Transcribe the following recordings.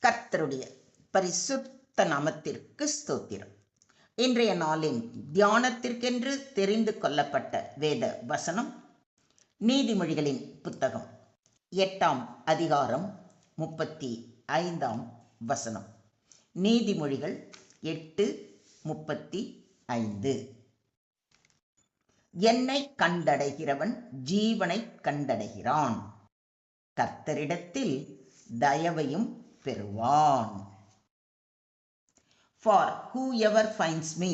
கர்த்தருடைய பரிசுத்த நாமத்திற்கு ஸ்தோத்திரம். இன்றைய நாளின் தியானத்திற்கென்று தெரிந்து கொள்ளப்பட்ட வேத வசனம் நீதிமொழிகளின் புத்தகம் 8ஆம் அதிகாரம் 35ஆம் வசனம். நீதிமொழிகள் 8:35. என்னை கண்டடைகிறவன் ஜீவனை கண்டடைகிறான், கர்த்தரிடத்தில் தயவையும் பெறுவான். For whoever finds me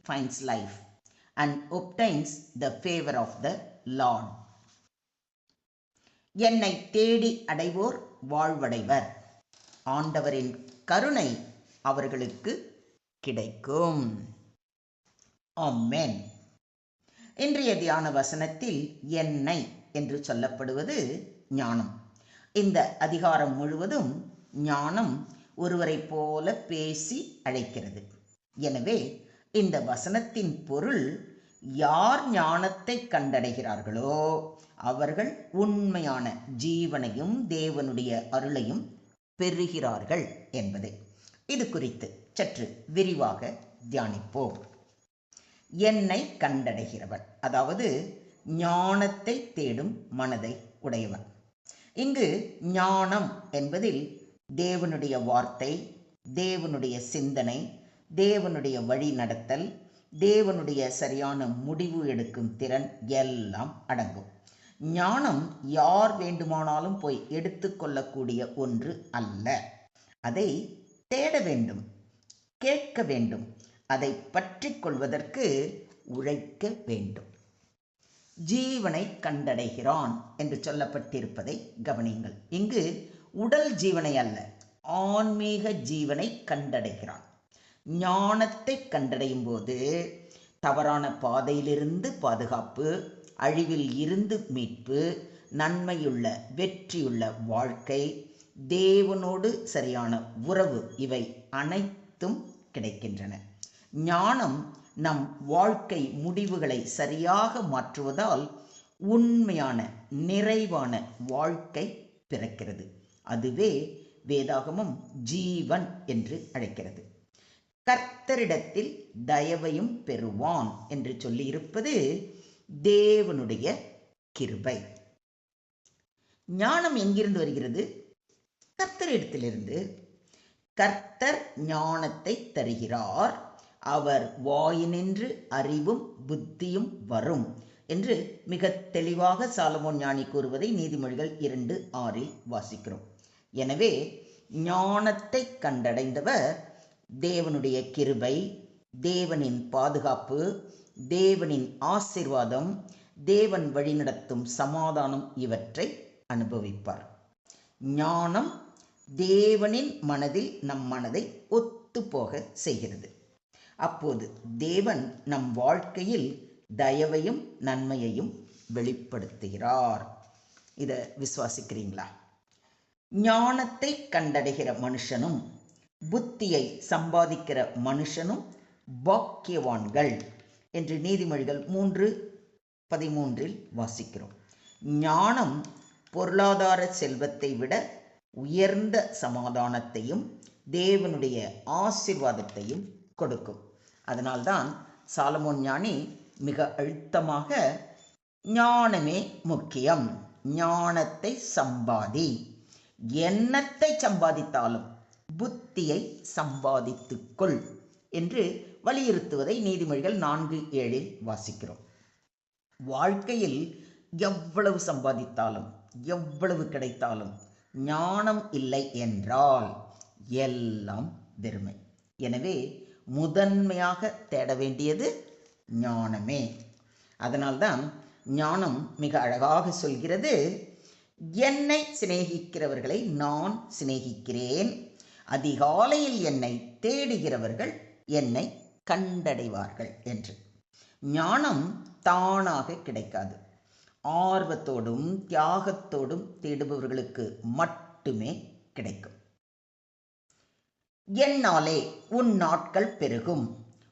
finds life and obtains the favor of the Lord. என்னை தேடி அடைவோர் வாழ்வடைவர், ஆண்டவரின் கருணை அவர்களுக்கு கிடைக்கும். ஆமென். இன்றைய தியான வசனத்தில் என்னை என்று சொல்லப்படுவது ஞானம். இந்த அதிகாரம் முழுவதும் ஞானம் ஒருவரை போல பேசி அழைக்கிறது. எனவே இந்த வசனத்தின் பொருள், யார் ஞானத்தை கண்டடைகிறார்களோ அவர்கள் உண்மையான ஜீவனையும் தேவனுடைய அருளையும் பெறுகிறார்கள் என்பதை. இது குறித்து சற்று விரிவாக தியானிப்போம். என்னை கண்டடைகிறவன், அதாவது ஞானத்தை தேடும் மனதை உடையவன். இங்கு ஞானம் என்பதில் தேவனுடைய வார்த்தை, தேவனுடைய சிந்தனை, தேவனுடைய வழி நடத்தல், தேவனுடைய சரியான முடிவு எடுக்கும் திறன் எல்லாம் அடங்கும். ஞானம் யார் வேண்டுமானாலும் போய் எடுத்துக்கொள்ளக்கூடிய ஒன்று அல்ல. அதை தேட வேண்டும், கேட்க வேண்டும், அதை பற்றி கொள்வதற்கு உழைக்க வேண்டும். ஜீவனை கண்டடைகிறான் என்று சொல்லப்பட்டிருப்பதை கவனியுங்கள். இங்கு உடல் ஜீவனை அல்ல, ஆன்மீக ஜீவனை கண்டடைகிறான். ஞானத்தை கண்டடையும் போது தவறான பாதையிலிருந்து பாதுகாப்பு, அழிவில் இருந்து மீட்பு, நன்மையுள்ள வெற்றியுள்ள வாழ்க்கை, தேவனோடு சரியான உறவு, இவை அனைத்தும் கிடைக்கின்றன. ஞானம் நம் வாழ்க்கை முடிவுகளை சரியாக மாற்றுவதால் உண்மையான நிறைவான வாழ்க்கை பிறக்கிறது. அதுவே வேதாகமம் ஜீவன் என்று அழைக்கிறது. கர்த்தரிடத்தில் தயவையும் பெறுவான் என்று சொல்லியிருப்பது தேவனுடைய கிருபை. ஞானம் எங்கிருந்து வருகிறது? கர்த்தரிடத்திலிருந்து. கர்த்தர் ஞானத்தை தருகிறார், அவர் வாயினின்று அறிவும் புத்தியும் வரும் என்று மிக தெளிவாக சாலமோன் ஞானி கூறுவதை நீதிமொழிகள் 2:6 வாசிக்கிறோம். எனவே ஞானத்தை கண்டடைந்தவர் தேவனுடைய கிருபை, தேவனின் பாதுகாப்பு, தேவனின் ஆசீர்வாதம், தேவன் வழிநடத்தும் சமாதானம் இவற்றை அனுபவிப்பார். ஞானம் தேவனின் மனதில் நம் மனதை ஒத்துப்போக செய்கிறது. அப்போது தேவன் நம் வாழ்க்கையில் தயவையும் நன்மையையும் வெளிப்படுத்துகிறார். இதை விசுவாசிக்கிறீங்களா? ஞானத்தை கண்டடைகிற மனுஷனும் புத்தியை சம்பாதிக்கிற மனுஷனும் பாக்கியவான்கள் என்று நீதிமொழிகள் 3:13 வாசிக்கிறோம். ஞானம் பொருளாதார செல்வத்தை விட உயர்ந்த சமாதானத்தையும் தேவனுடைய ஆசீர்வாதத்தையும் கொடுக்கும். அதனால்தான் சாலமோன் ஞானி மிக அழுத்தமாக ஞானமே முக்கியம், ஞானத்தை சம்பாதி, எண்ணத்தை சம்பாதித்தாலும் புத்தியை சம்பாதித்துக்கொள் என்று வலியுறுத்துவதை நீதிமொழிகள் 4:7 வாசிக்கிறோம். வாழ்க்கையில் எவ்வளவு சம்பாதித்தாலும் எவ்வளவு கிடைத்தாலும் ஞானம் இல்லை என்றால் எல்லாம் வெறுமை. எனவே முதன்மையாக தேட வேண்டியது ஞானமே. அதனால்தான் ஞானம் மிக அழகாக சொல்கிறது, என்னை சிநேகிக்கிறவர்களை நான் சிநேகிக்கிறேன், அதிகாலையில் என்னை தேடுகிறவர்கள் என்னை கண்டடைவார்கள் என்று. ஞானம் தானாக கிடைக்காது. ஆர்வத்தோடும் தியாகத்தோடும் தேடுபவர்களுக்கு மட்டுமே கிடைக்கும். என்னாலே உன் நாட்கள் பெருகும்,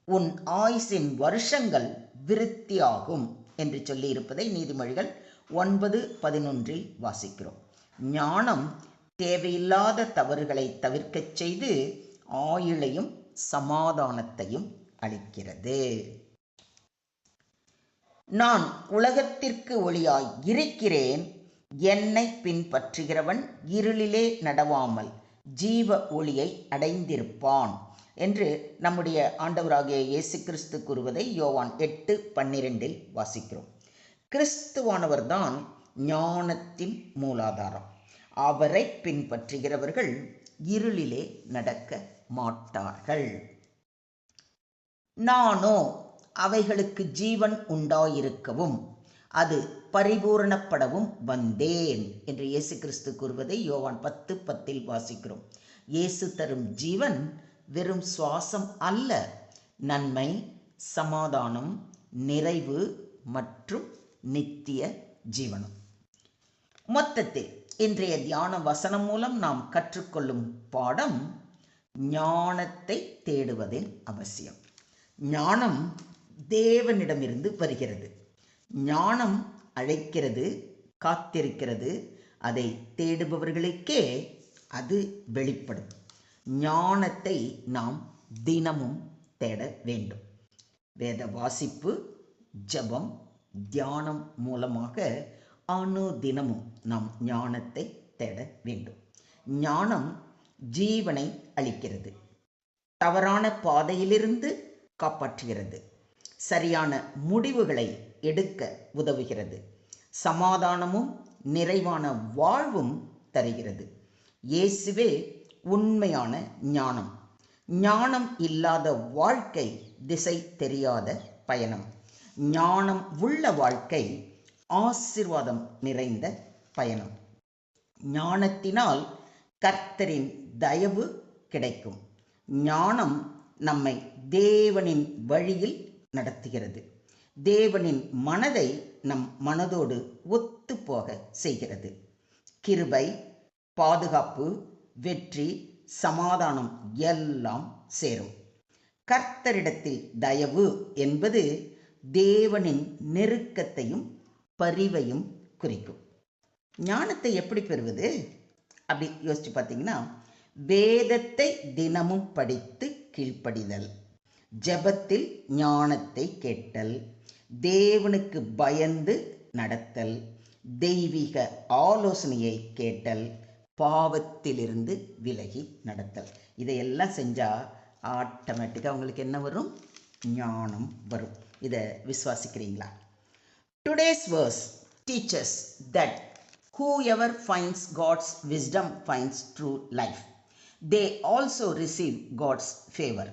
உன் ஆயுசின் வருஷங்கள் விருத்தியாகும் என்று சொல்லி இருப்பதை நீதிமொழிகள் 9:11 வாசிக்கிறோம். ஞானம் தேவையில்லாத தவறுகளை தவிர்க்கச் செய்து ஆயுளையும் சமாதானத்தையும் அளிக்கிறது. நான் உலகத்திற்கு ஒளியாய் இருக்கிறேன், என்னை பின்பற்றுகிறவன் இருளிலே நடவாமல் ஜீவ ஒளியை அடைந்திருப்பான் என்று நம்முடைய ஆண்டவராகிய இயேசு கிறிஸ்து கூறுவதை யோவான் 8:12 வாசிக்கிறோம். கிறிஸ்துவானவர்தான் ஞானத்தின் மூலாதாரம். அவரை பின்பற்றுகிறவர்கள் இருளிலே நடக்க மாட்டார்கள். நானோ அவைகளுக்கு ஜீவன் உண்டாயிருக்கவும் அது பரிபூரணப்படவும் வந்தேன் என்று இயேசு கிறிஸ்து கூறுவதை யோவான் 10:10 வாசிக்கிறோம். இயேசு தரும் ஜீவன் வெறும் சுவாசம் அல்ல, நன்மை, சமாதானம், நிறைவு மற்றும் நித்திய ஜீவனம். மொத்தத்தில் இன்றைய தியான வசனம் மூலம் நாம் கற்றுக்கொள்ளும் பாடம் ஞானத்தை தேடுவதின் அவசியம். ஞானம் தேவனிடமிருந்து வருகிறது. ஞானம் அழைக்கிறது, காத்திருக்கிறது. அதை தேடுபவர்களுக்கே அது வெளிப்படும். ஞானத்தை நாம் தினமும் தேட வேண்டும். வேத வாசிப்பு, ஜெபம், தியானம் மூலமாக அனுதினமும் நாம் ஞானத்தை தேட வேண்டும். ஞானம் ஜீவனை அளிக்கிறது, தவறான பாதையிலிருந்து காப்பாற்றுகிறது, சரியான முடிவுகளை எடுக்க உதவுகிறது, சமாதானமும் நிறைவான வாழ்வும் தருகிறது. இயேசுவே உண்மையான ஞானம். ஞானம் இல்லாத வாழ்க்கை திசை தெரியாத பயணம். ஞானம் உள்ள வாழ்க்கை ஆசீர்வாதம் நிறைந்த பயணம். ஞானத்தினால் கர்த்தரின் தயவு கிடைக்கும். ஞானம் நம்மை தேவனின் வழியில் நடத்துகிறது. தேவனின் மனதை நம் மனதோடு ஒத்துப்போக செய்கிறது. கிருபை, பாதுகாப்பு, வெற்றி, சமாதானம் எல்லாம் சேரும். கர்த்தரிடத்தில் தயவு என்பது தேவனின் நெருக்கத்தையும் பரிவையும் குறிக்கும். ஞானத்தை எப்படி பெறுவது அப்படி யோசிச்சு பார்த்தீங்கன்னா, வேதத்தை தினமும் படித்து கீழ்ப்படிதல், ஜெபத்தில் ஞானத்தை கேட்டல், தேவனுக்கு பயந்து நடத்தல், தெய்வீக ஆலோசனையை கேட்டல், பாவத்திலிருந்து விலகி நடத்தல். இதையெல்லாம் செஞ்சால் ஆட்டோமேட்டிக்காக உங்களுக்கு என்ன வரும்? ஞானம் வரும். இதை விசுவாசிக்கிறீங்களா? Today's verse teaches that whoever finds God's wisdom finds true life. They also receive God's favor.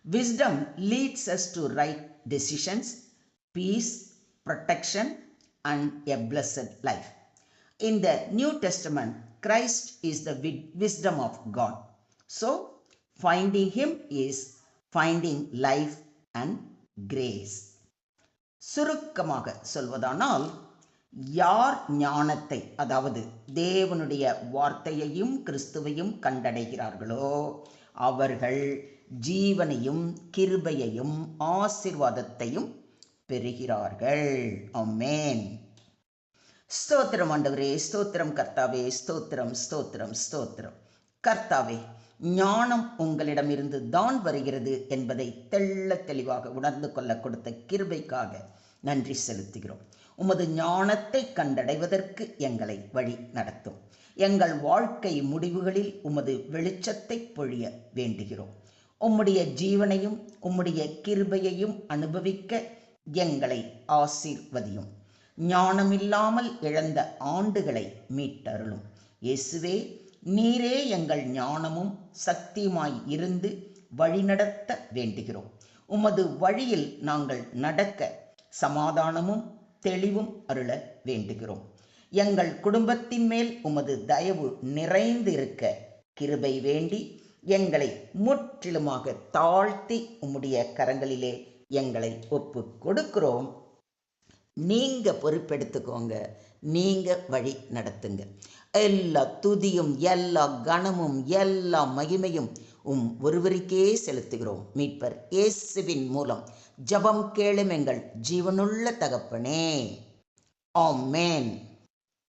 Wisdom leads us to right decisions, peace, protection, and a blessed life. In the New Testament, Christ is the wisdom of God. So, finding Him is finding life and grace. சுருக்கமாக சொல்வதானால், யார் ஞானத்தை, அதாவது தேவனுடைய வார்த்தையையும் கிறிஸ்துவையும் கண்டடைகிறார்களோ அவர்கள் ஜீவனையும் கிருபையையும் ஆசீர்வாதத்தையும் பெறுகிறார்கள். ஆமென். ஸ்தோத்திரம் ஆண்டவரே, ஸ்தோத்திரம் கர்த்தாவே, ஸ்தோத்திரம் ஸ்தோத்திரம் ஸ்தோத்திரம். கர்த்தாவே, ஞானம் உங்களிடமிருந்து தான் வருகிறது என்பதை தெள்ள தெளிவாக உணர்ந்து கொள்ள கொடுத்த கிருபைக்காக நன்றி செலுத்துகிறோம். உமது ஞானத்தை கண்டடைவதற்கு எங்களை வழி நடத்தும். எங்கள் வாழ்க்கை முடிவுகளில் உமது வெளிச்சத்தை பொழிய வேண்டுகிறோம். உம்முடைய ஜீவனையும் உம்முடைய கிருபையையும் அனுபவிக்க எங்களை ஆசீர்வதியும். ஞானமில்லாமல் இழந்த ஆண்டுகளை மீட்டருளும். இயேசுவே, நீரே எங்கள் ஞானமும் சக்தியுமாய் இருந்து வழிநடத்த வேண்டுகிறோம். உமது வழியில் நாங்கள் நடக்க சமாதானமும் தெளிவும் அருள வேண்டுகிறோம். எங்கள் குடும்பத்தின் மேல் உமது தயவு நிறைந்து இருக்க கிருபை வேண்டி எங்களை முற்றிலுமாக தாழ்த்தி உம்முடைய கரங்களிலே எங்களை ஒப்பு கொடுக்கிறோம். நீங்க பொறுப்பெடுத்துக்கோங்க, நீங்க வழி நடத்துங்க. எல்லா துதியும் எல்லா கனமும் எல்லா மகிமையும் ஒருவருக்கே செலுத்துகிறோம். மீட்பர் இயேசுவின் மூலம் ஜெபம் கேளும் எங்கள் ஜீவனுள்ள தகப்பனே. ஆமென்.